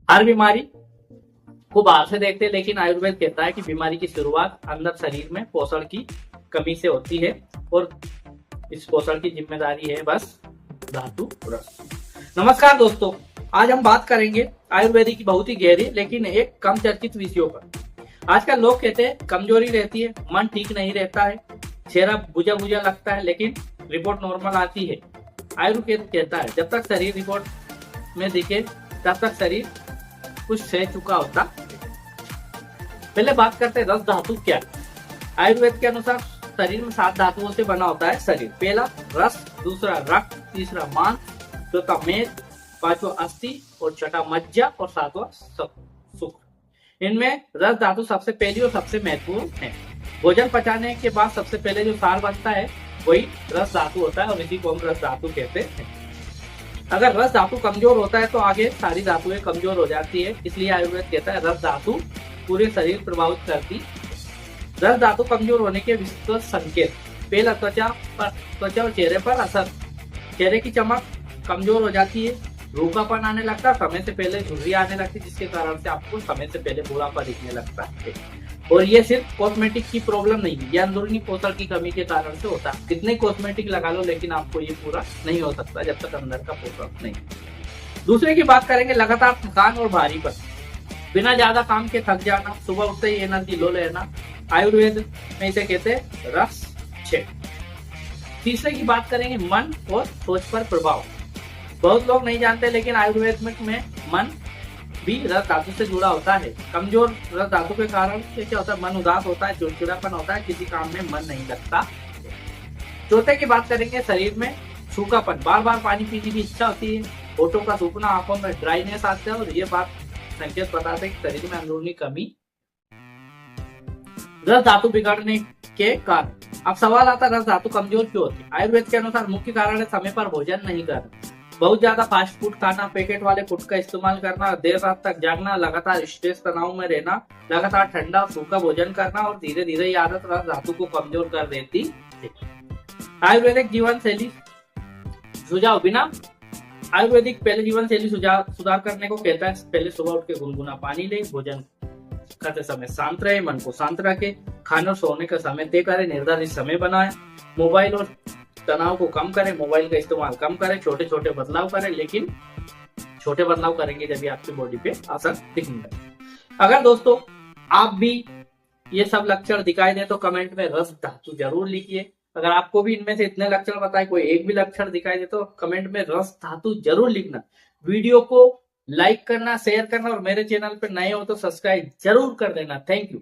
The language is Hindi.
हर बीमारी को बाहर से देखते हैं, लेकिन आयुर्वेद कहता है कि बीमारी की शुरुआत अंदर शरीर में पोषण की कमी से होती है और इस पोषण की जिम्मेदारी है बस धातु रस। नमस्कार दोस्तों, आज हम बात करेंगे आयुर्वेदिक की बहुत ही गहरी लेकिन एक कम चर्चित विषयों पर। आजकल लोग कहते हैं कमजोरी रहती है, मन ठीक नहीं रहता है, चेहरा बुझा बुझा लगता है, लेकिन रिपोर्ट नॉर्मल आती है। आयुर्वेद कहता है जब तक शरीर रिपोर्ट में दिखे तब तक शरीर कुछ सह चुका होता। पहले बात करते हैं रस धातु क्या है। आयुर्वेद के अनुसार शरीर में 7 धातुओं से बना होता है शरीर। पहला रस, दूसरा रक्त, तीसरा मांस, चौथा मेद, पांचवा अस्थि और छठा मज्जा और सातवां शुक्र। इनमें रस धातु सबसे पहली और सबसे महत्वपूर्ण है। भोजन पचाने के बाद सबसे पहले जो सार बनता है वही रस धातु होता है और इसी को हम रस धातु कहते हैं। अगर रस धातु कमजोर होता है तो आगे सारी धातुएं कमजोर हो जाती है, इसलिए आयुर्वेद कहता है रस धातु पूरे शरीर प्रभावित करती। रस धातु कमजोर होने के विस्तृत संकेत। पहला त्वचा और चेहरे पर असर। चेहरे की चमक कमजोर हो जाती है, रूखापन आने लगता है, समय से पहले झुर्री आने लगती है, जिसके कारण से आपको समय से पहले बुढ़ापा दिखने लगता है। और ये सिर्फ कॉस्मेटिक की प्रॉब्लम नहीं है, ये अंदरूनी पोषण की कमी के कारण से होता है। कितने कॉस्मेटिक लगा लो लेकिन आपको ये पूरा नहीं हो सकता जब तक अंदर का पोषण नहीं। दूसरे की बात करेंगे लगातार थकान और भारीपन, बिना ज्यादा काम के थक जाना, सुबह उठते ही एनर्जी लो लेना। आयुर्वेद में इसे कहते हैं रस 6। तीसरे की बात करेंगे मन और सोच पर प्रभाव। बहुत लोग नहीं जानते लेकिन आयुर्वेद में मन भी रस धातु से जुड़ा होता है। कमजोर रस धातु के कारण से क्या होता है, मन उदास होता है, चिड़चिड़ापन होता है, किसी काम में मन नहीं लगता। चौथे की बात करेंगे शरीर में सूखापन, बार बार पानी पीने की इच्छा होती है, होठों का सूखना, आंखों में ड्राइनेस आते हैं और ये बात संकेत बताते हैं कि शरीर में अंदरूनी कमी रस धातु बिगड़ने के कारण। अब सवाल आता है रस धातु कमजोर क्यों होती है। आयुर्वेद के अनुसार मुख्य कारण है समय पर भोजन नहीं करना, बहुत ज्यादा फास्ट फूड खाना, पैकेट वाले फूड का इस्तेमाल करना, देर रात तक जागना, लगातार स्ट्रेस तनाव में रहना, लगातार ठंडा सूखा भोजन करना और धीरे धीरे ये आदत रस धातु को कमजोर कर देती है। आयुर्वेदिक जीवन शैली सुझाव। बिना आयुर्वेदिक पहले जीवन शैली सुधार करने को कहता है पहले सुबह उठ के गुनगुना पानी ले, भोजन खाते समय शांत रहे, मन को शांत रखे, खाने और सोने का समय तय करे, निर्धारित समय बनाए, मोबाइल और तनाव को कम करें, मोबाइल का इस्तेमाल कम करें, छोटे छोटे बदलाव करें, लेकिन छोटे बदलाव करेंगे जब आपकी बॉडी पे असर दिखने लगे। अगर दोस्तों आप भी ये सब लक्षण दिखाई दे तो कमेंट में रस धातु जरूर लिखिए। अगर आपको भी इनमें से इतने लक्षण बताए, कोई एक भी लक्षण दिखाई दे तो कमेंट में रस धातु जरूर लिखना। वीडियो को लाइक करना, शेयर करना और मेरे चैनल पर नए हो तो सब्सक्राइब जरूर कर देना। Thank you.